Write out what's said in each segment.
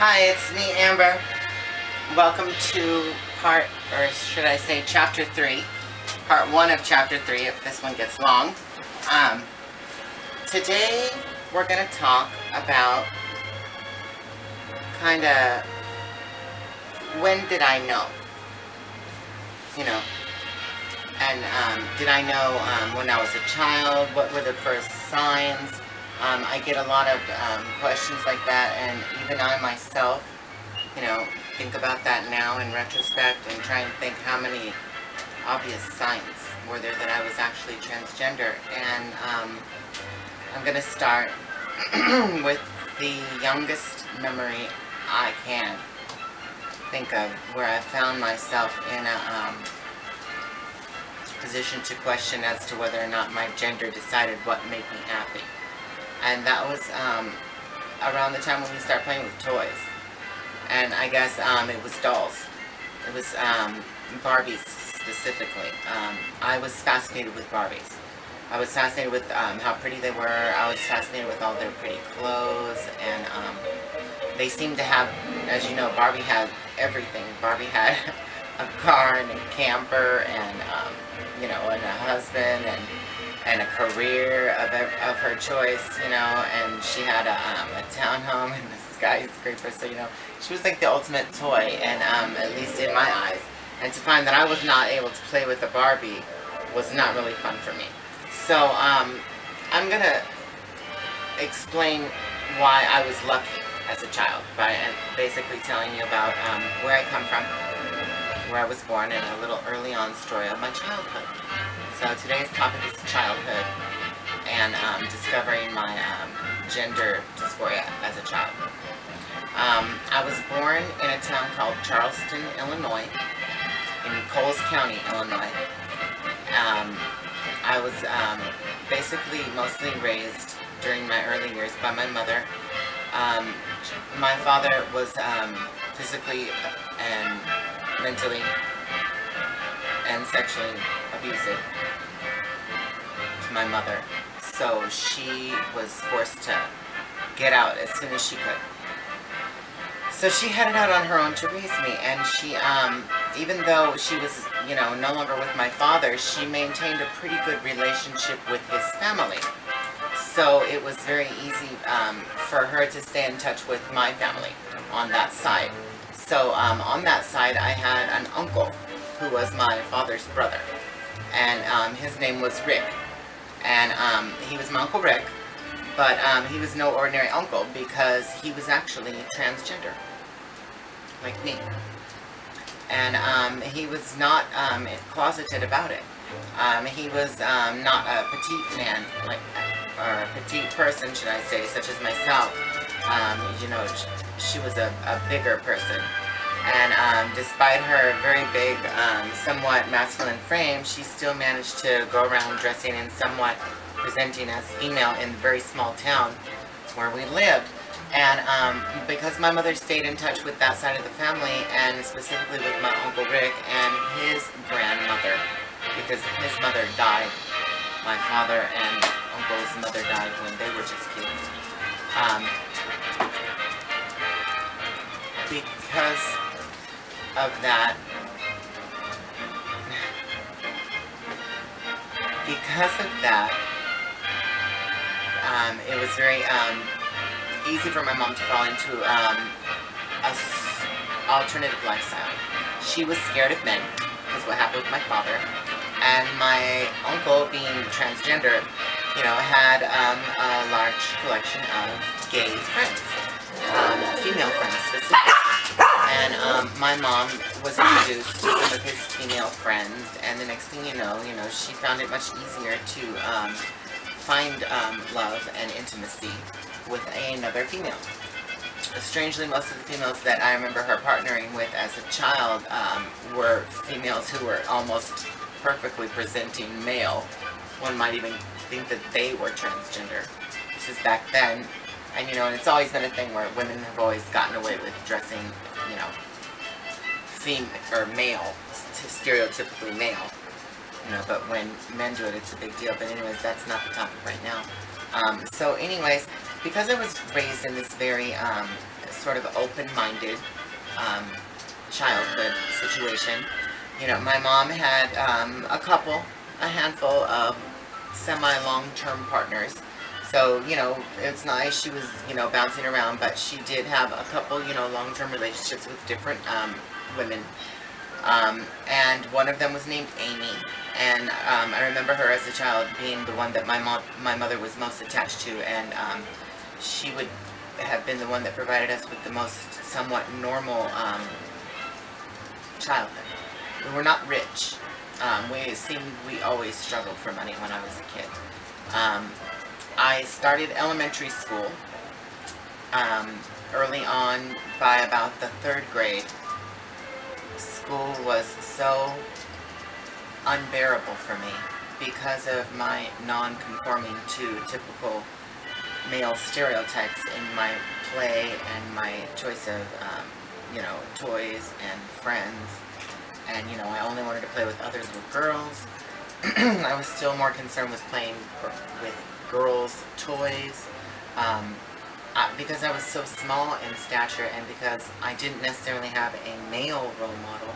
Hi, it's me, Amber. Welcome to chapter 3, part 1 of chapter 3, if this one gets long. Today, we're going to talk about kind of, when did I know? And did I know when I was a child? What were the first signs? I get a lot of questions like that, and even I myself, think about that now in retrospect and try and think how many obvious signs were there that I was actually transgender. And I'm going to start with the youngest memory I can think of, where I found myself in a position to question as to whether or not my gender decided what made me happy. And that was around the time when we started playing with toys. And I guess it was dolls. It was Barbies specifically. I was fascinated with Barbies. I was fascinated with how pretty they were. I was fascinated with all their pretty clothes. And they seemed to have, as you know, Barbie had everything. Barbie had a car and a camper and, and a husband and a career of her choice, and she had a townhome and a skyscraper, so, she was like the ultimate toy, and at least in my eyes. And to find that I was not able to play with a Barbie was not really fun for me. So, I'm gonna explain why I was lucky as a child by basically telling you about where I come from, where I was born, and a little early on story of my childhood. So today's topic is childhood and discovering my gender dysphoria as a child. I was born in a town called Charleston, Illinois, in Coles County, Illinois. I was basically mostly raised during my early years by my mother. My father was physically and mentally and sexually abusive to my mother, so she was forced to get out as soon as she could. So she headed out on her own to raise me, and she, even though she was, no longer with my father, she maintained a pretty good relationship with his family. So it was very easy for her to stay in touch with my family on that side. So on that side, I had an uncle who was my father's brother, and his name was Rick, and he was my Uncle Rick, but he was no ordinary uncle because he was actually transgender, like me, and he was not closeted about it. He was not a petite man, or a petite person, should I say, such as myself. She was a bigger person. And despite her very big, somewhat masculine frame, she still managed to go around dressing and somewhat presenting as female in a very small town where we lived. And because my mother stayed in touch with that side of the family, and specifically with my Uncle Rick and his grandmother, because his mother died. My father and Uncle's mother died when they were just kids. Because of that, it was very easy for my mom to fall into a alternative lifestyle. She was scared of men, because what happened with my father, and my uncle, being transgender, had a large collection of gay friends, female friends specifically. And my mom was introduced to some of his female friends, and the next thing you know, she found it much easier to find love and intimacy with another female. Strangely, most of the females that I remember her partnering with as a child were females who were almost perfectly presenting male. One might even think that they were transgender. This is back then. And and it's always been a thing where women have always gotten away with dressing, female or male, stereotypically male. But when men do it, it's a big deal. But anyways, that's not the topic right now. So anyways, because I was raised in this very sort of open-minded childhood situation. You know, my mom had a handful of semi-long-term partners. So, you know, it's nice. She was, you know, bouncing around, but she did have a couple, you know, long-term relationships with different women. And one of them was named Amy. And I remember her as a child being the one that my mother was most attached to, and she would have been the one that provided us with the most somewhat normal childhood. We were not rich. We always struggled for money when I was a kid. I started elementary school early on. By about the 3rd grade. School was so unbearable for me because of my non-conforming to typical male stereotypes in my play and my choice of, you know, toys and friends. And, you know, I only wanted to play with other little girls. I was still more concerned with playing with girls' toys. Because I was so small in stature and because I didn't necessarily have a male role model,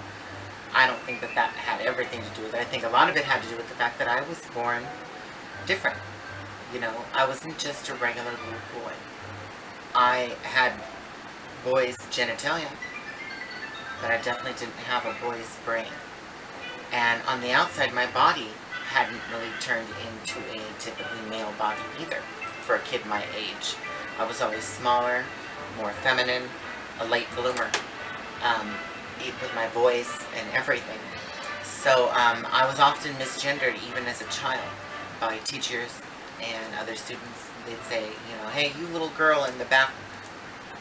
I don't think that had everything to do with it. I think a lot of it had to do with the fact that I was born different. You know, I wasn't just a regular little boy. I had boy's genitalia, but I definitely didn't have a boy's brain. And on the outside, my body hadn't really turned into a typically male body either for a kid my age. I was always smaller, more feminine, a late bloomer, with my voice and everything. So I was often misgendered even as a child by teachers and other students. They'd say, you know, hey, you little girl in the back.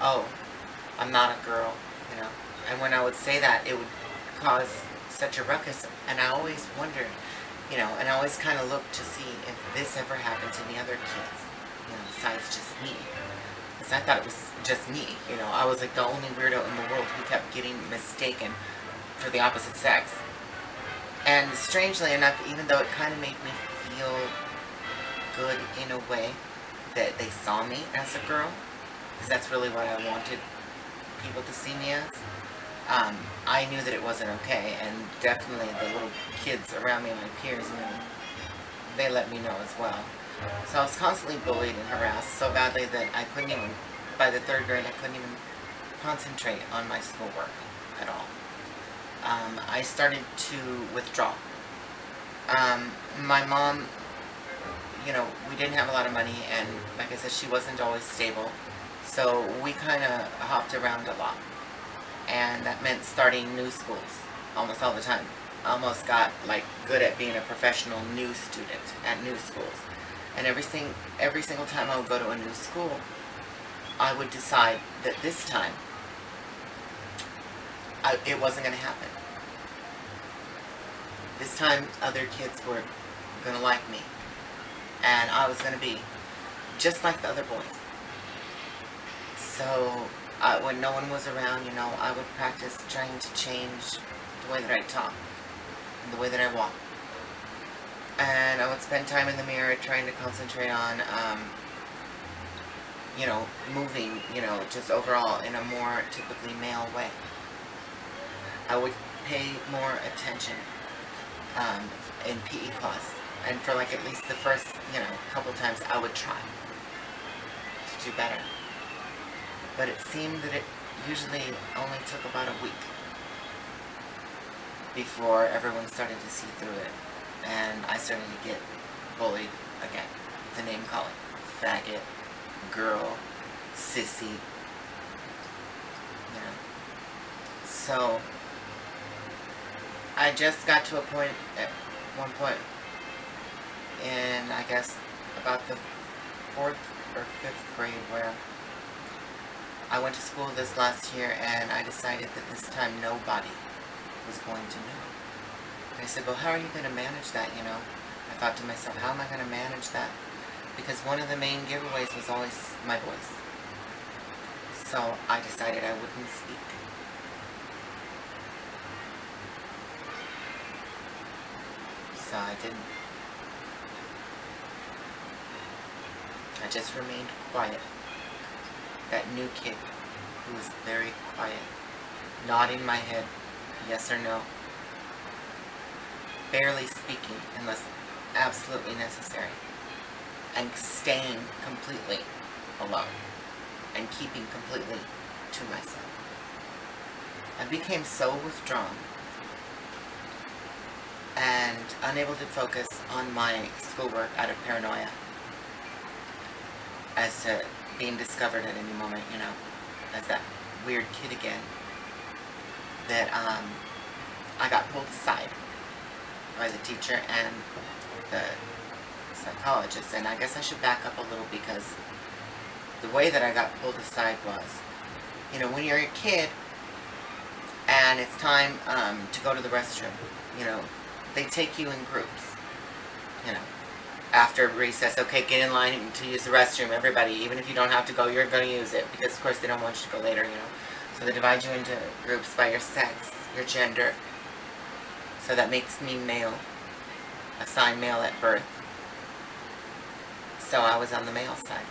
Oh, I'm not a girl, you know. And when I would say that, it would cause such a ruckus. And I always wondered, you know, and I always kind of looked to see if this ever happened to any other kids, you know, besides just me. Because I thought it was just me, you know. I was like the only weirdo in the world who kept getting mistaken for the opposite sex. And strangely enough, even though it kind of made me feel good in a way that they saw me as a girl, because that's really what I wanted people to see me as, I knew that it wasn't okay, and definitely the little kids around me, my peers, you know, they let me know as well. So I was constantly bullied and harassed so badly that I couldn't even, by the 3rd grade, I couldn't even concentrate on my schoolwork at all. I started to withdraw. My mom, you know, we didn't have a lot of money, and like I said, she wasn't always stable. So we kind of hopped around a lot. And that meant starting new schools almost all the time. I almost got like good at being a professional new student at new schools. And every single time I would go to a new school, I would decide that this time it wasn't going to happen. This time other kids were going to like me. And I was going to be just like the other boys. So when no one was around, you know, I would practice trying to change the way that I talk and the way that I walk. And I would spend time in the mirror trying to concentrate on, you know, moving, you know, just overall in a more typically male way. I would pay more attention in PE class. And for like at least the first, you know, couple times, I would try to do better. But it seemed that it usually only took about a week before everyone started to see through it. And I started to get bullied again. The name calling. Faggot, girl, sissy. You know. So I just got to a point at one point in, I guess, about the 4th or 5th grade where I went to school this last year and I decided that this time nobody was going to know. And I said, well, how are you going to manage that, you know? I thought to myself, how am I going to manage that? Because one of the main giveaways was always my voice. So I decided I wouldn't speak. So I didn't. I just remained quiet. That new kid who was very quiet, nodding my head, yes or no, barely speaking unless absolutely necessary, and staying completely alone and keeping completely to myself. I became so withdrawn and unable to focus on my schoolwork out of paranoia as to being discovered at any moment, as that weird kid again, that I got pulled aside by the teacher and the psychologist. And I guess I should back up a little, because the way that I got pulled aside was, when you're a kid and it's time to go to the restroom, they take you in groups, after recess. Okay, get in line to use the restroom, everybody. Even if you don't have to go, you're going to use it, because of course they don't want you to go later, So they divide you into groups by your sex, your gender. So that makes me male, assigned male at birth. So I was on the male side.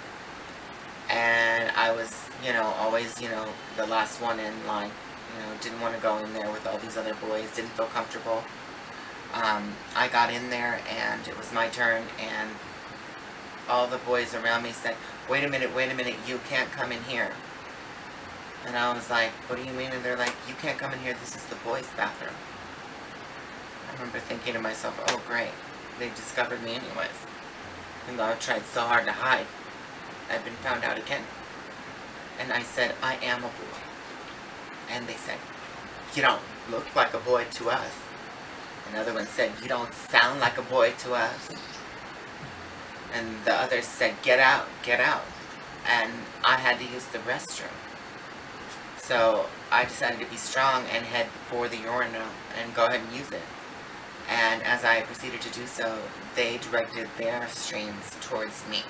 And I was, always, the last one in line. Didn't want to go in there with all these other boys, didn't feel comfortable. I got in there and it was my turn, and all the boys around me said, wait a minute, you can't come in here. And I was like, what do you mean? And they're like, you can't come in here, this is the boys' bathroom. I remember thinking to myself, oh great, they discovered me anyways. Even though I tried so hard to hide, I've been found out again. And I said, I am a boy. And they said, you don't look like a boy to us. Another one said, you don't sound like a boy to us. And the others said, get out, get out. And I had to use the restroom. So I decided to be strong and head for the urinal and go ahead and use it. And as I proceeded to do so, they directed their streams towards me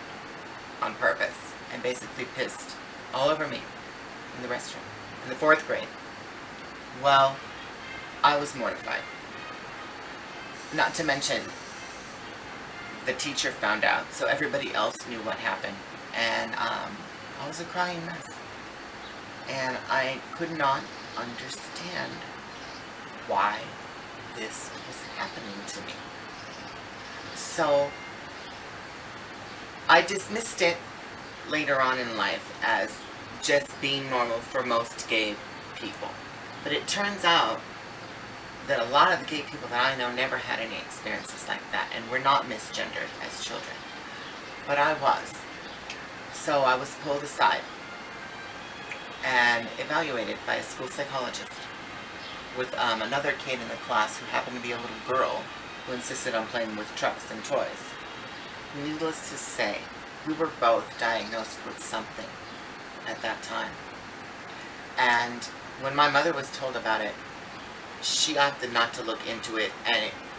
on purpose and basically pissed all over me in the restroom in the 4th grade. Well, I was mortified. Not to mention, the teacher found out, so everybody else knew what happened. And I was a crying mess. And I could not understand why this was happening to me. So I dismissed it later on in life as just being normal for most gay people. But it turns out that a lot of the gay people that I know never had any experiences like that, and were not misgendered as children. But I was. So I was pulled aside and evaluated by a school psychologist with another kid in the class who happened to be a little girl who insisted on playing with trucks and toys. Needless to say, we were both diagnosed with something at that time. And when my mother was told about it, she opted not to look into it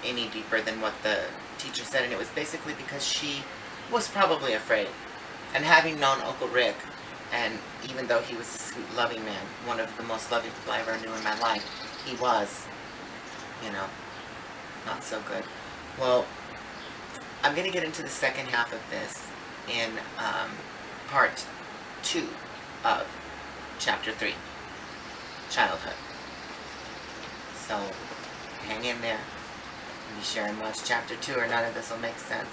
any deeper than what the teacher said, and it was basically because she was probably afraid. And having known Uncle Rick, and even though he was a sweet, loving man, one of the most loving people I ever knew in my life, he was, not so good. Well, I'm going to get into the second half of this in part 2 of chapter 3, childhood. So, hang in there. Be sure and watch chapter 2 or none of this will make sense.